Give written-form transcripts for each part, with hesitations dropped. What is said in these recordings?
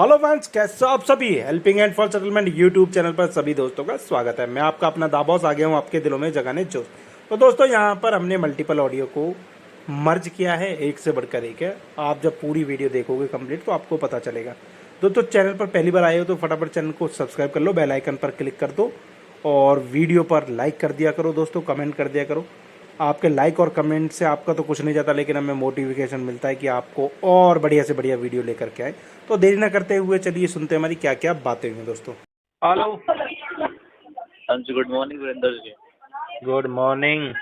Hello friends, कैसे हो आप सभी। Helping and for settlement YouTube channel पर सभी दोस्तों का स्वागत है। मैं आपका अपना दाबॉस आ गया हूँ आपके दिलों में जगाने जोश। तो दोस्तों, यहाँ पर हमने मल्टीपल ऑडियो को मर्ज किया है, एक से बढ़कर एक है। आप जब पूरी वीडियो देखोगे कंप्लीट तो आपको पता चलेगा। दोस्तों, चैनल पर पहली बार आए हो तो फटाफट चैनल को सब्सक्राइब कर लो, बेल आइकन पर क्लिक कर दो और वीडियो पर लाइक कर दिया करो दोस्तों, कमेंट कर दिया करो। आपके लाइक और कमेंट से आपका तो कुछ नहीं जाता, लेकिन हमें मोटिवेशन मिलता है कि आपको और बढ़िया से बढ़िया वीडियो लेकर के आए। तो देरी ना करते हुए चलिए सुनते हैं हमारी क्या क्या बातें हुई दोस्तों। हेलो, हाँ जी, good morning Virendra ji. Good morning.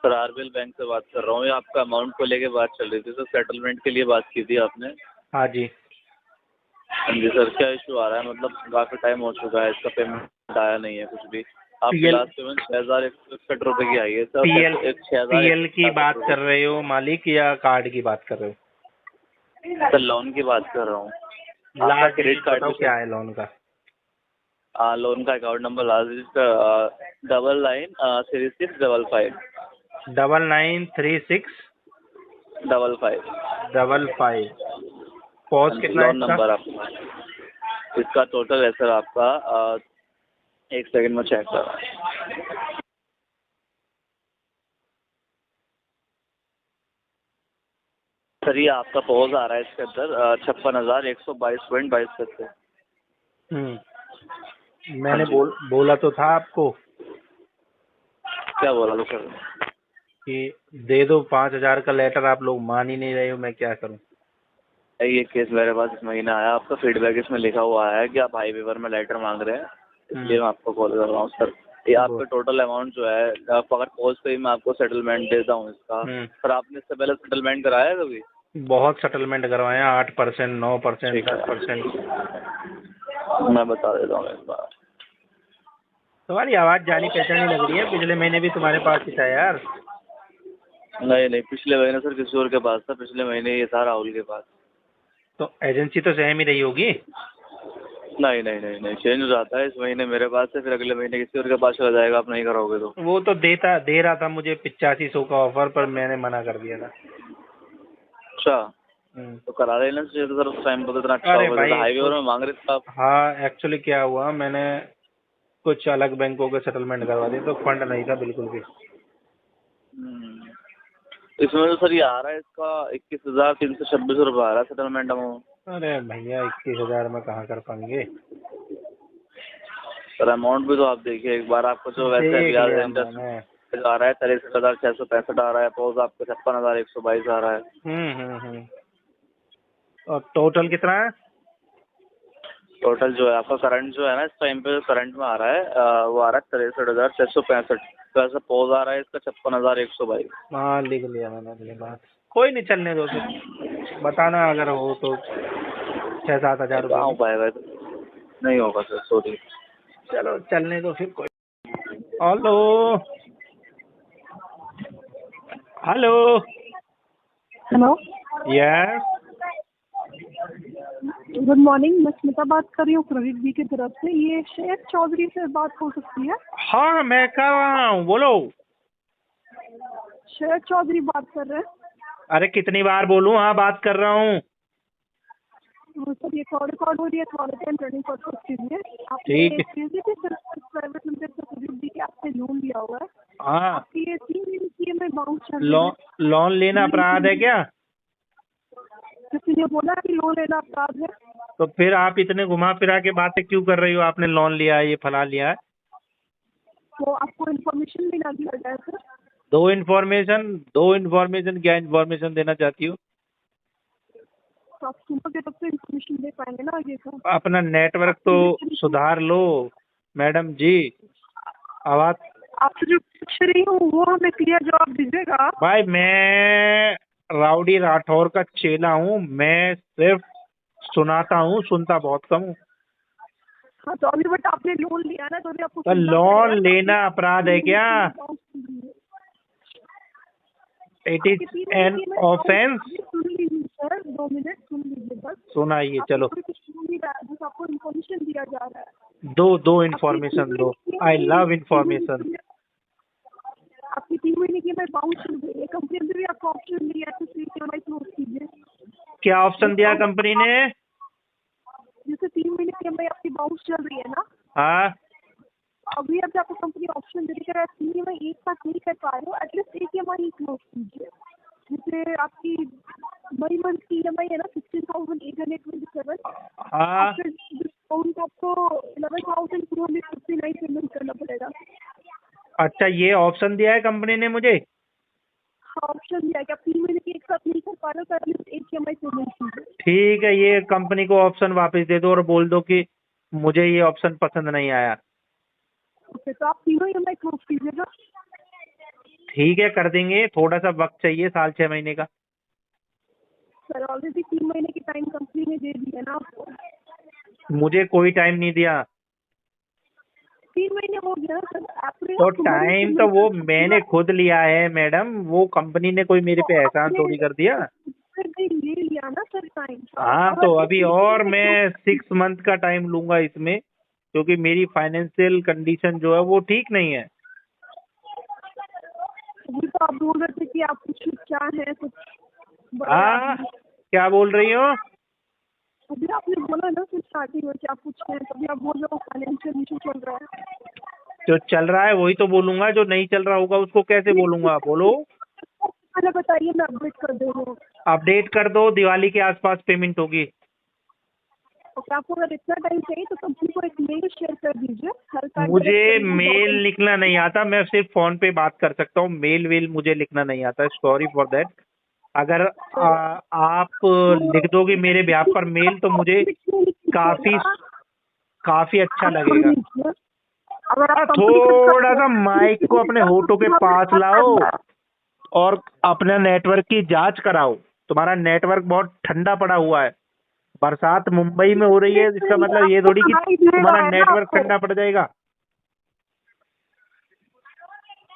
Sir RBL bank से बात कर रहा हूँ। ये आपका अमाउंट को लेके बात चल रही थी सर, सेटलमेंट के लिए बात की थी आपने। हाँ जी, हाँ जी सर, क्या इशू आ रहा है? मतलब काफ़ी टाइम हो चुका है, इसका पेमेंट आया नहीं है कुछ भी। आपकी पीएल लास्ट पेमेंट 6,161 रुपये की आई है सर। पीएल एक छः हज़ार एक पीएल सौ की पैंसठ बात रुपये कर रहे हो मालिक या कार्ड की बात कर रहे सर, लोन की बात कर रहा हूँ। हो। आपका लास्ट क्रेडिट डिजिट कार्ड बताओ भी क्या है लोन का। लोन का account number last digit 993655 993655। 55। Pause हाँ जी, कितना है लोन इसका। नंबर आपका। इसका टोटल है सर आपका एक सेकंड में चेक कर रहा हूँ। सर ये आपका पॉज आ रहा है इसके अंदर 56,122.22 पैसे। हाँ मैंने जी, बोला तो था आपको क्या बोला था सर? कि दे दो 5,000 का लेटर, आप लोग मान ही नहीं रहे हो, मैं क्या करूं। ये केस मेरे पास इस महीने आया, आपका फीडबैक इसमें लिखा हुआ है कि आप हाई वेवर में लेटर मांग रहे हैं, इसलिए मैं आपको कॉल कर रहा हूँ सर। ये आपका टोटल अमाउंट जो है, आप अगर पॉज पे ही मैं आपको सेटलमेंट देता हूँ इसका। सर आपने इससे पहले सेटलमेंट कराया है कभी? बहुत सेटलमेंट करवाए हैं, 8%, 9%, ठीक 10%। है, मैं बता देता हूँ इस बार। तुम्हारी आवाज जानी पहचानी लग रही है, पिछले महीने भी तुम्हारे पास ही था यार। नहीं नहीं, पिछले महीने सर किसी और के पास था, पिछले महीने ये था राहुल के पास। तो एजेंसी तो सेम ही रही होगी। नहीं नहीं नहीं नहीं, चेंज हो जाता है। इस महीने मेरे पास है, फिर अगले महीने किसी और के पास चला जाएगा, आप नहीं कराओगे तो। वो तो दे रहा था मुझे 8500 का ऑफर, पर मैंने मना कर दिया था। अच्छा, हम्म। तो करा लेना चाहिए था सर उस टाइम पर, तो इतना अच्छा अरे ऑफर देता। भाई हाईवे कुछ, में मांग रहे थे आप। हाँ एक्चुअली क्या हुआ, मैंने कुछ अलग बैंकों के सेटलमेंट करवा दिए तो फंड नहीं था बिल्कुल भी। हम्म। इसमें तो सर ये आ रहा है, इसका 21,326 रुपये आ रहा है सेटलमेंट अमाउंट। अरे भैया 21,000 में कहाँ कर पाएंगे। सर अमाउंट भी तो आप देखिए एक बार। आपको जो वैसे देख ब्याज लिया मैंने। इंटरेस्ट आ रहा है 63,665 आ रहा है, पोज आपको 56,122 आ रहा है। और टोटल कितना है। टोटल जो है आपका करंट जो है ना, इस टाइम पे करंट में आ रहा है वो आ रहा है 63,665। वैसे पोज आ रहा है इसका 56,122। हाँ लिख लिया मैंने अपनी बात। कोई नहीं, चलने दो फिर, बताना अगर हो तो 6-7 हज़ार रुपये कहाँ हो में। पाएगा तो? नहीं होगा सर, सॉरी। चलो चलने दो फिर कोई। Hello, hello. Hello, yes. Good morning. मैं स्मिता बात कर रही हूँ प्रदीप जी की तरफ से। ये शेख चौधरी से बात हो सकती है? हाँ मैं कर रहा हूँ, बोलो। शेख चौधरी बात कर रहे हैं। अरे कितनी बार बोलूँ, हाँ बात कर रहा हूँ। सर ये कॉल रिकॉर्ड हो रही है, क्वालिटी एंड ट्रेनिंग पर्पज के लिए। आपने ठीक है। प्राइवेट लिमिटेड से प्रदीप जी के आपसे लोन लिया हुआ है। हाँ, आपकी ये 3 दिन की में बाउंस चल रही है। लोन लेना अपराध है क्या। किसी ने बोला कि लोन लेना अपराध है? तो फिर आप इतने घुमा फिरा के बातें क्यों कर रही हो, आपने लोन लिया है, ये फला लिया है। तो आपको इन्फॉर्मेशन भी ना दिया जाए सर? दो इन्फॉर्मेशन क्या इन्फॉर्मेशन देना चाहती हो। तो आप सुबह के तब से इन्फॉर्मेशन दे पाएंगे ना आगे का? अपना नेटवर्क तो सुधार लो मैडम जी। आवाज, आपसे जो पूछ रही हूँ वो हमें क्लियर जवाब दीजिएगा। भाई मैं राउडी राठौर का चेला हूँ, मैं सिर्फ सुनाता हूँ, सुनता बहुत कम हूँ। हाँ तो अभी बट आपने लोन लिया ना, तो अभी आपको तो सुनना लोन पड़ेगा। लेना अपराध है क्या। इट आपकी इज 3 एन महीने की ऑफेंस। सुन लीजिए सर, 2 मिनट सुन लीजिए बस। सुनाइए आपको चलो। कोई कुछ सुन नहीं रहा है, बस आपको इन्फॉर्मेशन दिया जा रहा है। दो आपकी 3 इन्फॉर्मेशन दो। महीने आई की लव इन्फॉर्मेशन। आपकी 3 महीने की मैं बाउंस चल गई है। कंपनी ने भी आपको ऑप्शन दिया है तो क्लोज कीजिए। क्या ऑप्शन दिया कंपनी ने। जैसे 3 महीने की EMI आपकी बाउंस चल रही है ना, हाँ अभी अब आपको कंपनी ऑप्शन दे रही है, अगर आप 3 EMI एक साथ नहीं कर पा रहे हो, एटलीस्ट एक EMI क्लोज कीजिए। जैसे आपकी मई मंथ की EMI है ना 16,827, हाँ। आफ्टर डिस्काउंट आपको 11,259 पेमेंट करना पड़ेगा। अच्छा, ये ऑप्शन दिया है कंपनी ने मुझे। हाँ, ऑप्शन दिया है कि आप 3 महीने की एक साथ नहीं कर पा रहे हो तो एटलीस्ट एक EMI पेमेंट कीजिए। ठीक है, ये कंपनी को ऑप्शन वापस दे दो और बोल दो कि मुझे ये ऑप्शन पसंद नहीं आया। ओके, तो आप तीनों EMI क्लोज कीजिएगा। ठीक है, कर देंगे, थोड़ा सा वक्त चाहिए, 6-6 महीने का। सर ऑलरेडी 3 महीने की टाइम कंपनी ने दे दी है ना आपको। मुझे कोई टाइम नहीं दिया। 3 महीने हो गया सर, अप्रैल तो अक्टूबर में टाइम तो पेमेंट वो कर मैंने खुद लिया है मैडम, वो कंपनी ने कोई मेरे पे एहसान थोड़ी कर दिया। फिर भी ले लिया ना सर टाइम। हाँ, तो अभी और मैं 6 मंथ का टाइम लूंगा इसमें, क्योंकि मेरी फाइनेंशियल कंडीशन जो है वो ठीक नहीं है। अभी तो आप बोल रहे थे कि आप कुछ क्या है, कुछ बड़े हाँ, आदमी। क्या बोल रही हो? अभी आपने बोला ना सर स्टार्टिंग में कि आप कुछ हैं, तभी आप बोल रहे हो फाइनेंशियल इशू चल रहा है। जो चल रहा है वही तो बोलूंगा, जो नहीं चल रहा होगा उसको कैसे बोलूंगा? बोलो। पहले बताइए, मैं अपडेट कर दे रही हूँ। अपडेट कर दो, दिवाली के आसपास पेमेंट होगी। ओके, आपको अगर इतना टाइम चाहिए तो कंपनी को एक मेल शेयर कर दीजिए। हर मुझे मेल लिखना नहीं आता, मैं सिर्फ फोन पे बात कर सकता हूँ, मेल वेल मुझे लिखना नहीं आता, सॉरी फॉर दैट। अगर आप लिख दोगे मेरे ब्याह पर मेल तो मुझे काफी काफी अच्छा लगेगा। अगर आप थोड़ा सा माइक को अपने होठों के पास लाओ और अपने नेटवर्क की जांच कराओ। तुम्हारा नेटवर्क बहुत ठंडा पड़ा हुआ है। बरसात मुंबई में हो रही है, इसका मतलब ये थोड़ी कि तुम्हारा नेटवर्क ठंडा पड़ जाएगा।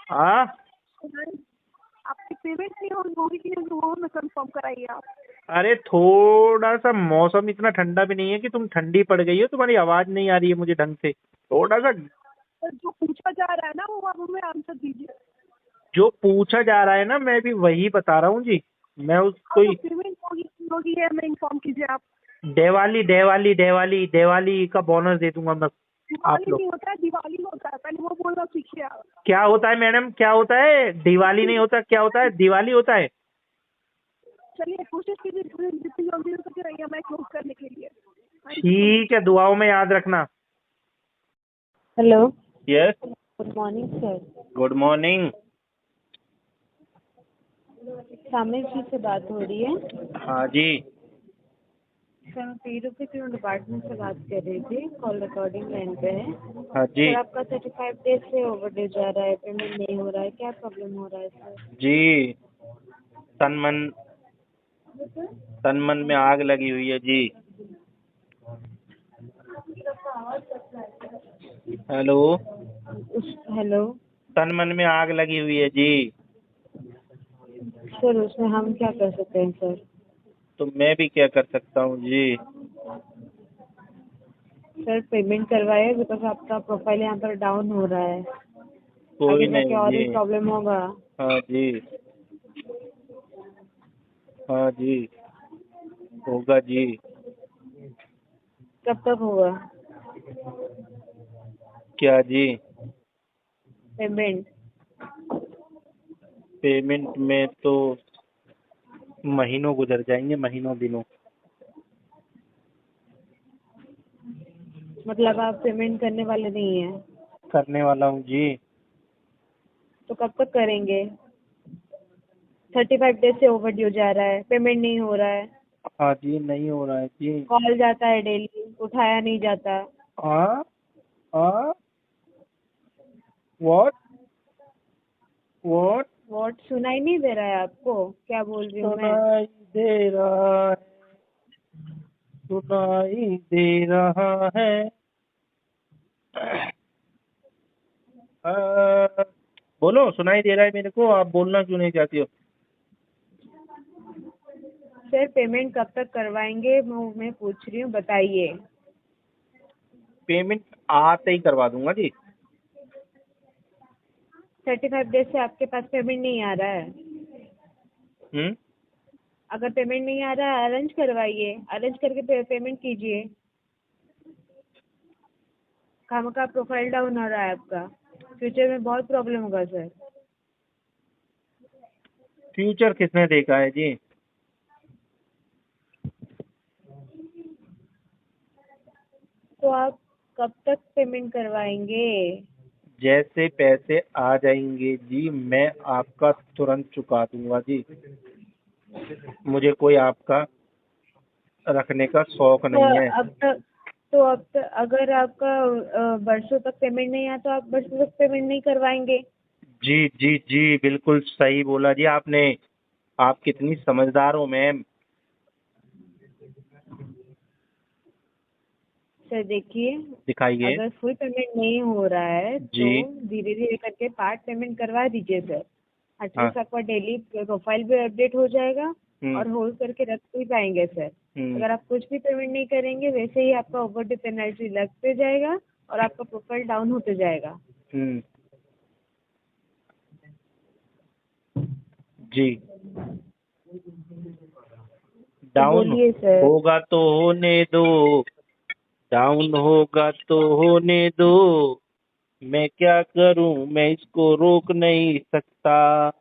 हाँ, आपकी पेमेंट नहीं होगी कि नहीं वो मैं कंफर्म कराइए आप। अरे थोड़ा सा मौसम इतना ठंडा भी नहीं है कि तुम ठंडी पड़ गई हो, तुम्हारी आवाज नहीं आ रही है मुझे ढंग से। थोड़ा सा सर जो पूछा जा रहा है ना वो आप हमें आंसर दीजिए। जो पूछा जा रहा है ना, मैं भी वही बता रहा हूँ जी। मैं उसको आपको पेमेंट होगी है, हमें इन्फॉर्म कीजिए आप। दिवाली का बोनस दे दूंगा मैं। आप दिवाली लोग नहीं होता है, दिवाली में होता है, पहले वो बोलना सीखिए आप। क्या होता है मैडम, क्या होता है? दिवाली नहीं होता, क्या होता है? दिवाली होता है। चलिए कोशिश कीजिए जितनी जल्दी हो सके EMI क्लोज करने के लिए। ठीक है, दुआओं में याद रखना। Hello, yes, good morning sir. Good morning. Samir ji से बात हो रही है? हाँ जी। सर मैं पीडब्ल्यू डिपार्टमेंट से बात कर रही थी, कॉल रिकॉर्डिंग लाइन पे है। हाँ जी। सर आपका 35 डेज से ओवरड्यू जा रहा है, पेमेंट नहीं हो रहा है, क्या प्रॉब्लम हो रहा है सर? जी, तन मन में आग लगी हुई है जी। हेलो, हेलो तन मन में आग लगी हुई है जी। सर, उसमें हम क्या कर सकते हैं सर? तो मैं भी क्या कर सकता हूँ जी। सर पेमेंट करवाए, बिकॉज आपका प्रोफाइल यहाँ पर डाउन हो रहा है। कोई आगे जाके नहीं और भी जी। प्रॉब्लम होगा। हाँ जी, हाँ जी, होगा जी। कब तक होगा क्या जी? पेमेंट? पेमेंट में तो महीनों गुजर जाएंगे, महीनों दिनों। मतलब आप पेमेंट करने वाले नहीं हैं? करने वाला हूँ जी। तो कब तक करेंगे? 35 डेज से ओवरड्यू जा रहा है, पेमेंट नहीं हो रहा है। हाँ जी, नहीं हो रहा है जी। कॉल जाता है डेली, उठाया नहीं जाता। हाँ, हाँ, व्हाट व्हाट व्हाट? सुनाई नहीं दे रहा है आपको? क्या बोल रही हूँ मैं? सुनाई दे रहा है, सुनाई दे रहा है। बोलो, सुनाई दे रहा है मेरे को, आप बोलना क्यों नहीं चाहती हो? सर पेमेंट कब तक करवाएंगे मैं पूछ रही हूँ, बताइए। पेमेंट आते ही करवा दूंगा जी। 35 डेज से आपके पास पेमेंट नहीं आ रहा है? अगर पेमेंट नहीं आ रहा है, अरेंज करवाइए, अरेंज करके पेमेंट कीजिए। खामखा प्रोफाइल डाउन हो रहा है आपका, फ्यूचर में बहुत प्रॉब्लम होगा सर। फ्यूचर किसने देखा है जी? तो आप कब तक पेमेंट करवाएंगे? जैसे पैसे आ जाएंगे जी मैं आपका तुरंत चुका दूंगा जी। मुझे कोई आपका रखने का शौक नहीं है। अब तक अगर आपका बरसों तक पेमेंट नहीं आया तो आप बरसों तक पेमेंट नहीं करवाएंगे? जी जी जी बिल्कुल सही बोला जी आपने। आप कितनी समझदार हो मैम। सर देखिए, दिखाइए। अगर फुल पेमेंट नहीं हो रहा है तो जी। धीरे धीरे करके पार्ट पेमेंट करवा दीजिए सर। हाँ। एटलीस्ट आपका डेली प्रोफाइल भी अपडेट हो जाएगा और होल्ड करके रख भी पाएंगे सर। अगर आप कुछ भी पेमेंट नहीं करेंगे वैसे ही आपका ओवरड्यू पेनल्टी लगते जाएगा और आपका प्रोफाइल डाउन होते जाएगा। जी। तो डाउन बोलिए सर। होगा तो होने दो, डाउन होगा तो होने दो, मैं क्या करूं, मैं इसको रोक नहीं सकता।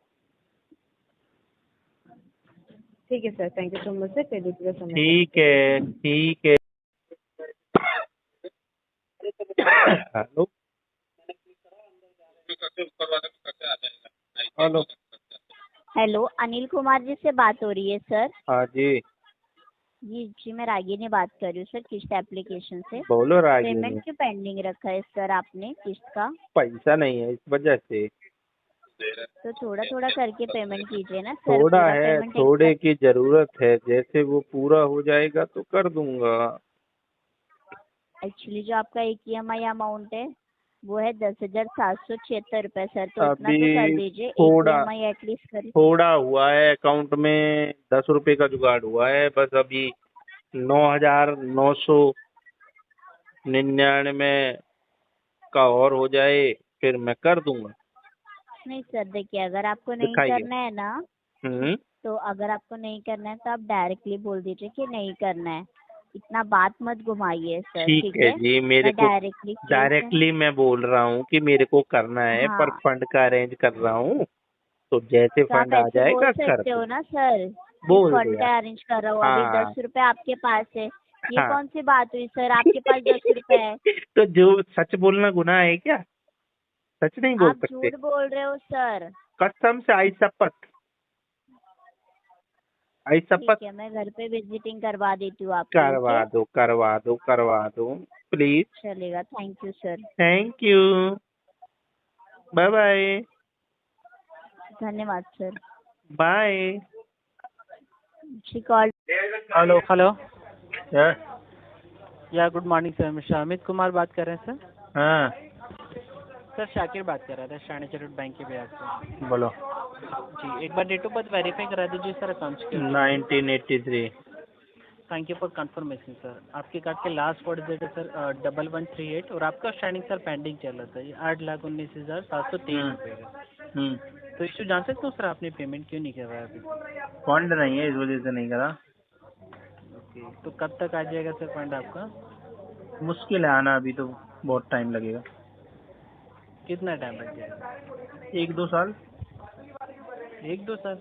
ठीक है sir, thank you so much sir, credit का समय ठीक है ठीक है। Hello hello. Hello, Anil Kumar ji से बात हो रही है सर? हाँ जी जी जी, मैं रागिनी बात कर रही हूँ सर, किस्त एप्लीकेशन से। बोलो रागिनी। पेमेंट क्यों पेंडिंग रखा है सर आपने किस्त का? पैसा नहीं है इस वजह से। तो थोड़ा थोड़ा करके पेमेंट कीजिए ना सर। थोड़ा पूरा है, पेमेंट एक थोड़े साथ। की जरूरत है, जैसे वो पूरा हो जाएगा तो कर दूंगा। एक्चुअली जो आपका EMI अमाउंट है वो है 10,776 रुपये सर, तो इतना तो कर अभी दीजिए। थोड़ा EMI एटलीस्ट कर। थोड़ा हुआ है, अकाउंट में 10 रुपए का जुगाड़ हुआ है बस। अभी 9,999 का और हो जाए फिर मैं कर दूंगा। नहीं सर देखिए, अगर आपको नहीं दिखाइए। करना है ना, हम्म। तो अगर आपको नहीं करना है तो आप डायरेक्टली बोल दीजिए कि नहीं करना है। इतना बात मत घुमाइए सर, ठीक ठीक है है? जी, मेरे मैं को डायरेक्टली मैं बोल रहा हूँ कि मेरे को करना है, पर हाँ, फंड का अरेंज कर रहा हूँ, तो जैसे तो आप फंड आ ऐसे बोल जाएगा कर सकते हो दूंगा। ना सर कि बोल फंड दिया। का अरेंज कर रहा हूँ। अभी हाँ 10 रुपए आपके पास है, ये हाँ। कौन सी बात हुई सर? आपके पास 10 रुपए है। तो जो सच बोलना गुनाह है क्या? सच नहीं बोल आप सकते? झूठ बोल रहे हो सर। कसम से, आई शपथ, आई शपथ। ठीक है, मैं घर पे विजिटिंग करवा देती हूँ आपकी, करवा ओके? दो करवा दो करवा दो प्लीज। चलेगा, thank you sir. Thank you. Bye bye. धन्यवाद sir. Bye. She call. Hello hello. Yeah. Yeah good morning sir, mister Amit Kumar बात कर रहे हैं सर। हाँ सर शाकिर बात कर रहा था, शानी चरूट बैंक के बिहार से। बोलो। जी, एक बार डेट ऑफ बर्थ वेरीफाई करा दीजिए सर अकाउंट्स के। 1983। Thank you for confirmation sir. आपके कार्ड के लास्ट 4 डिजिट है सर 1138 और आपका शाइनिंग सर पेंडिंग चल रहा था ये 8,19,723 रुपये का। तो इशू जान सकते हो सर, आपने पेमेंट क्यों नहीं करवाया अभी? फंड नहीं है इस वजह से नहीं करा। ओके, तो कब तक आ जाएगा सर फंड आपका? मुश्किल है आना, अभी तो बहुत टाइम लगेगा। कितना टाइम लग जाएगा? 1-2 साल। 1-2 साल?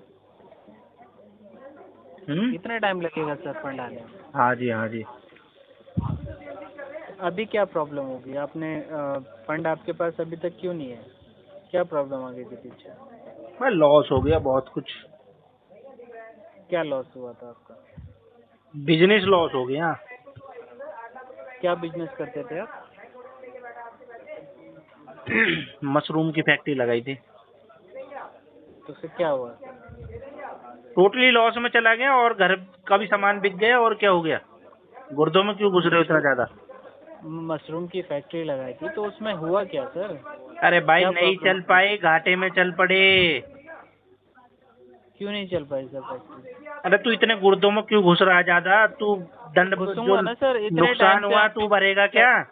हम्म। कितना टाइम लगेगा सर फंड आने में? हाँ जी हाँ जी। अभी क्या प्रॉब्लम होगी? आपने फंड आपके पास अभी तक क्यों नहीं है? क्या प्रॉब्लम आ गई थी पीछे? मैं लॉस हो गया बहुत कुछ। क्या लॉस हुआ था आपका? बिजनेस लॉस हो गया। क्या बिजनेस करते थे आप? मशरूम की फैक्ट्री लगाई थी। तो फिर क्या हुआ? टोटली लॉस में चला गया और घर का भी सामान बिक गया। और क्या हो गया? गुर्दों में क्यों घुस रहे हो इतना ज्यादा? मशरूम की फैक्ट्री लगाई थी तो उसमें हुआ क्या सर? अरे भाई क्या नहीं प्रॉब्लम चल पाए, घाटे में चल पड़े। क्यों नहीं चल पाई सर फैक्ट्री? अरे तू इतने गुर्दों में क्यों घुस रहा है ज्यादा? तू दंड जो घुसूंगा ना सर, इतने नुकसान टाइम से हुआ आप तू भरेगा क्या?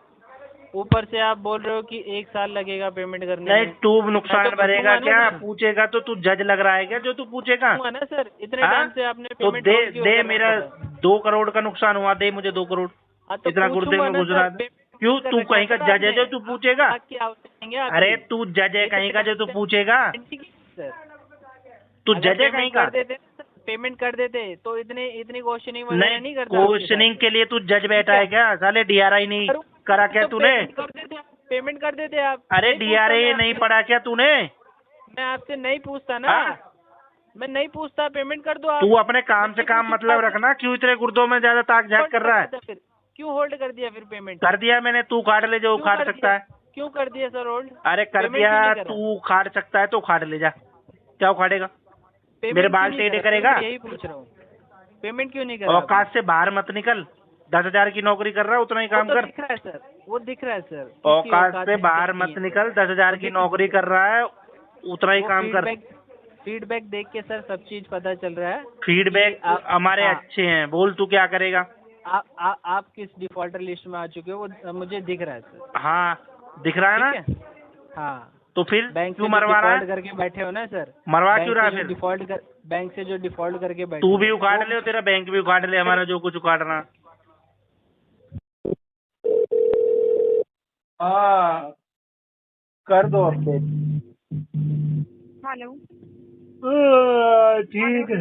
ऊपर से आप बोल रहे हो कि 1 साल लगेगा पेमेंट करने नहीं में। तू मैं नुकसान तो भरेगा घुसूंगा ना क्या? सर। पूछेगा तो तू जज लग रहा है क्या जो तू पूछेगा? घुसूंगा ना सर, इतने हाँ? टाइम से आपने तो पेमेंट दे होल्ड क्यों दे कर मेरा रखा था? 2 करोड़ का नुकसान हुआ, दे मुझे 2 करोड़। हाँ तो इतना गुर्दे पूछूंगा में ना घुस रहा सर, था। क्यों? तू कहीं का जज है जो तू पूछेगा? आपकी आउटस्टैंडिंग है अरे तू जज है कहीं का जो तू पूछेगा? सर तू जज है कहीं का? पेमेंट कर देते तो इतनी क्वेश्चनिंग वगैरह नहीं करता। क्वेश्चनिंग के लिए तू जज बैठा है क्या? साले डीआरआई नहीं करा क्या तूने? पेमेंट कर देते आप। अरे नहीं पूछता डीआरआई मैं नहीं पढ़ा क्या तूने? मैं आपसे नहीं पूछता ना। हाँ? मैं नहीं पूछता, पेमेंट कर दो आप। तू अपने काम से काम मतलब रखना। क्यों इतने गुर्दों में ज्यादा ताक झाक कर रहा है? फिर क्यों होल्ड कर दिया फिर पेमेंट? कर दिया मैंने, तू काट ले जो क्यों काट कर सकता दिया? है। क्यों कर दिया सर होल्ड? अरे कर पेमेंट दिया, क्यों नहीं करा? तू काट सकता है तो काट ले जा। क्या उखाड़ेगा? पेमेंट मेरे क्यों बाल नहीं टेढ़े करा? करेगा? मैं यही पूछ रहा हूँ, पेमेंट क्यों नहीं करा? औकात से बाहर मत निकल। 10,000 की नौकरी कर रहा है, उतना ही काम वो तो कर। दिख रहा है सर, वो दिख रहा है सर। किसकी औकात से है, बाहर किसकी मत है। निकल। 10,000 की नौकरी कर रहा है, उतना ही वो काम कर। फीडबैक देख के सर सब चीज पता चल रहा है। फीडबैक कि आप- हमारे हाँ, अच्छे हैं। बोल तू क्या करेगा? आप किस डिफॉल्टर लिस्ट में आ चुके हो वो मुझे दिख रहा है सर। हाँ दिख रहा है ना? ठीक है? हाँ, तो फिर बैंक क्यों से मरवा रहा डिफॉल्ट है? करके बैठे हो ना सर। मरवा क्यों रहा है फिर? बैंक से जो डिफॉल्ट करके बैठे तू हो, भी उखाड़ वो- ले और तेरा बैंक भी उखाड़ ले, हमारा जो कुछ उखाड़ना। हाँ कर दो अपडेट। हेलो ठीक है।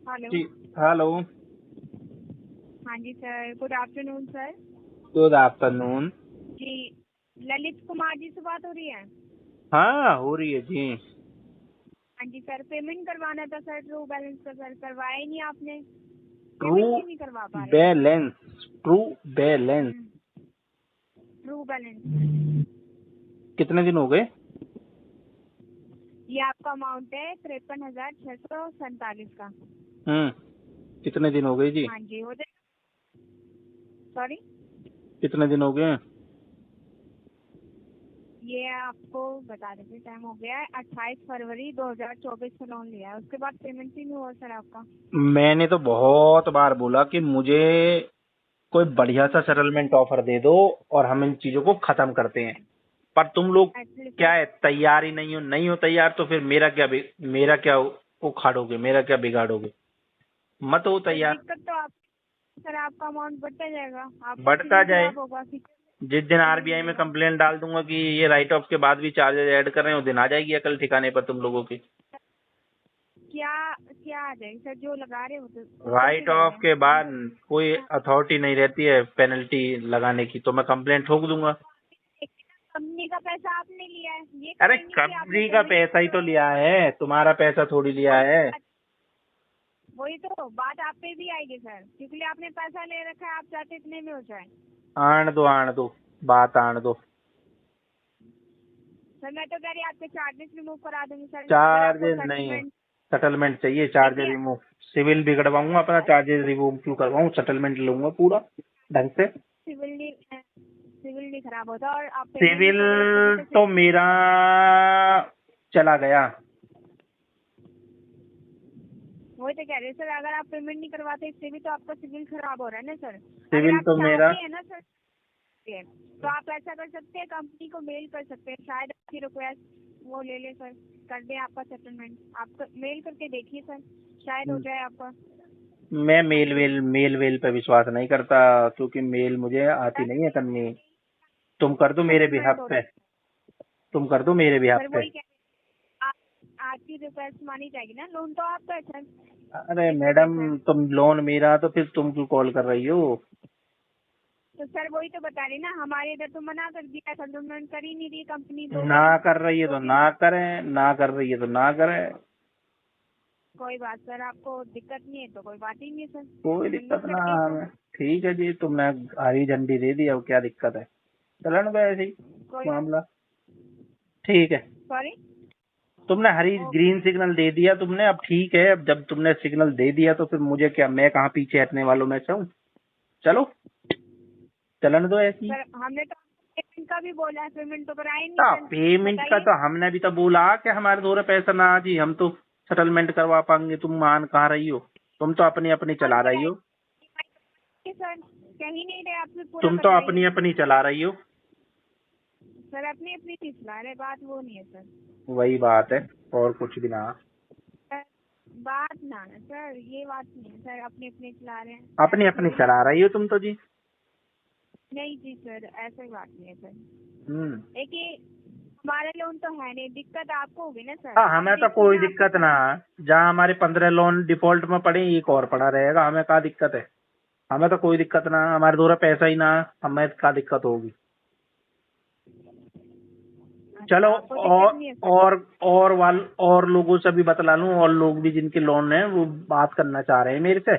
हेलो। ठीक, हेलो, हाँ जी sir, good afternoon sir. Good afternoon. जी, ललित कुमार जी से बात हो रही है? हाँ हो रही है जी। हाँ जी सर, पेमेंट करवाना था सर, ट्रू बैलेंस का सर, करवाया ही नहीं आपने। ट्रू पेमेंट क्यों नहीं करवा पा रहे? Balance, true balance true balance कितने दिन हो गए? ये आपका अमाउंट है 53,647 का। कितने दिन हो गए जी? हाँ जी, हो जाए। सॉरी, कितने दिन हो गए? ये आपको बता देते, टाइम हो गया है 28 फरवरी 2024 को लोन लिया है, उसके बाद पेमेंट ही नहीं हुआ सर आपका। मैंने तो बहुत बार बोला कि मुझे कोई बढ़िया सा सेटलमेंट ऑफर दे दो और हम इन चीजों को खत्म करते हैं, पर तुम लोग Actually, क्या है, तैयार ही नहीं हो तैयार तो फिर मेरा क्या उखाड़ोगे, मेरा क्या बिगाड़ोगे? मत हो तैयार। दिक्कत तो आप सर, आपका अमाउंट बढ़ता जाएगा, आपका बढ़ता सिविल जाए। खराब होगा। जिस दिन आरबीआई में कंप्लेन डाल दूंगा कि ये राइट ऑफ के बाद भी चार्जेस ऐड कर रहे हैं, उस दिन आ जाएगी अकल ठिकाने पर तुम लोगों की। क्या क्या आ जाएगी सर, जो लगा रहे हो तो राइट ऑफ के बाद कोई अथॉरिटी नहीं रहती है पेनल्टी लगाने की, तो मैं कंप्लेन ठोक दूंगा। कंपनी का पैसा आपने लिया है, ये अरे कहेंगे कि आपने कंपनी का payment पैसा ही तो लिया है, तुम्हारा पैसा थोड़ी लिया है। वही तो बात आप पे भी आएगी सर, क्योंकि आपने पैसा ले रखा है, आप चाहते इतने में हो जाए। आण दो बात आण दो। सर मैं तो कह रही आपके चार्जेस रिमूव करा दूंगी सर। चार्जेस नहीं, सेटलमेंट चाहिए। चार्जेस रिमूव, सिविल बिगड़वाऊंगा अपना, चार्जेस रिमूव क्यों करवाऊँ? सेटलमेंट लूंगा पूरा ढंग से। सिविल नहीं खराब होता, और आप सिविल तो मेरा चला गया। वही तो कह रहे सर, अगर आप पेमेंट नहीं करवाते इससे भी तो आपका सिविल खराब हो रहा है ना सर। सिविल अगर आप तो मेरा चाहते हैं ना सर, तो आप ऐसा कर सकते हैं, कंपनी को मेल कर सकते हैं, शायद आपकी रिक्वेस्ट वो ले ले सर, कर दे आपका सेटलमेंट। आप मेल करके देखिए सर, शायद हो जाए आपका। मैं मेल वेल पे विश्वास नहीं करता, क्योंकि मेल मुझे आती नहीं है करनी। तुम कर दो मेरे बिहाफ पे, तुम कर दो मेरे बिहाफ सर पे। वही आपकी रिक्वेस्ट मानी जाएगी ना, लोन तो आपका है सर। अरे मैडम, तुम लोन मेरा तो फिर तुम क्यों कॉल कर रही हो? तो सर वही तो बता रही ना, हमारे इधर तो मना कर दिया, सेटलमेंट कर ही नहीं रही कंपनी। तो ना कर रही है तो ना करें, ना कर रही है तो ना करें। कोई बात सर, आपको दिक्कत नहीं है तो कोई बात ही नहीं है सर। कोई दिक्कत ना हमें। ठीक है जी, तुमने हरी झंडी दे दी, अब क्या दिक्कत है? चलन दो ऐसे ही मामला। ठीक है, सॉरी, तुमने हरी ग्रीन सिग्नल दे दिया तुमने, अब ठीक है। अब जब तुमने सिग्नल दे दिया तो फिर मुझे क्या, मैं कहाँ पीछे हटने वालों में से हूँ? चलो चलन दो ऐसी। सर हमने तो पेमेंट का भी बोला है, पेमेंट तो कराए नहीं सर। पेमेंट का तो हमने भी तो बोला कि हमारे थोड़ा पैसा ना आ जी, हम तो सेटलमेंट करवा पाएंगे। तुम मान कहाँ रही हो? तुम तो अपनी अपनी चला रही हो। सर कहीं नहीं रहे आपसे, पूरा तुम तो अपनी अपनी चला रही हो। सर अपनी अपनी चीज चला रहे, बात वो नहीं है सर। वही बात है, और कुछ भी ना। बात ना सर, ये बात नहीं है सर, अपने अपने चला रहे हैं। अपनी अपनी चला रही हो तुम तो जी। नहीं जी सर, ऐसा ही बात नहीं है सर। देखिए हमारे लोन तो है नहीं, दिक्कत आपको होगी ना सर। हाँ, हमें तो कोई दिक्कत ना है। जहाँ हमारे 15 लोन डिफॉल्ट में पड़े, एक और पड़ा रहेगा, हमें क्या दिक्कत है? हमें तो कोई दिक्कत ना है, हमारे द्वारा पैसा ही ना है, हमें क्या दिक्कत होगी? चलो, आपको दिक्कत नहीं है सर? और लोगों से भी बतला लूं, और लोग भी जिनके लोन है वो बात करना चाह रहे हैं मेरे से।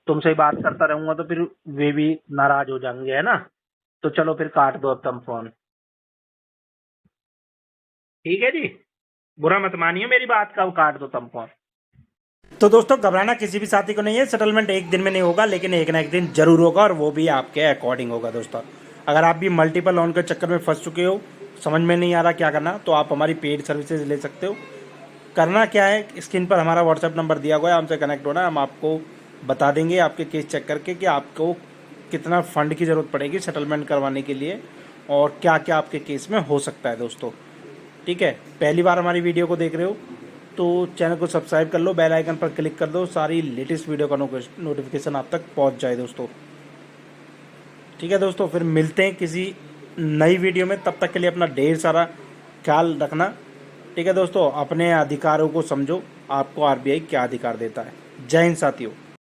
तुमसे ही बात करता रहूंगा तो फिर वे भी नाराज हो जाएंगे, है ना? तो चलो फिर काट दो अब तुम फोन। ठीक है जी, बुरा मत मानिए मेरी बात का, काट दो तुम फोन। तो दोस्तों, घबराना किसी भी साथी को नहीं है। सेटलमेंट एक दिन में नहीं होगा, लेकिन एक ना एक दिन जरूर होगा, और वो भी आपके अकॉर्डिंग होगा। दोस्तों, अगर आप भी मल्टीपल लोन के चक्कर में फंस चुके हो, समझ में नहीं आ रहा क्या करना, तो आप हमारी पेड सर्विसेज ले सकते हो। करना क्या है, स्क्रीन पर हमारा व्हाट्सएप नंबर दिया हुआ है, हमसे कनेक्ट होना है। हम आपको बता देंगे आपके केस चेक करके कि आपको कितना फंड की ज़रूरत पड़ेगी सेटलमेंट करवाने के लिए, और क्या क्या आपके केस में हो सकता है। दोस्तों, ठीक है, पहली बार हमारी वीडियो को देख रहे हो तो चैनल को सब्सक्राइब कर लो, बेल आइकन पर क्लिक कर दो, सारी लेटेस्ट वीडियो का नोटिफिकेशन आप तक पहुंच जाए दोस्तों। ठीक है दोस्तों, फिर मिलते हैं किसी नई वीडियो में। तब तक के लिए अपना ढेर सारा ख्याल रखना। ठीक है दोस्तों, अपने अधिकारों को समझो, आपको आरबीआई क्या अधिकार देता है। जय हिंद साथियों।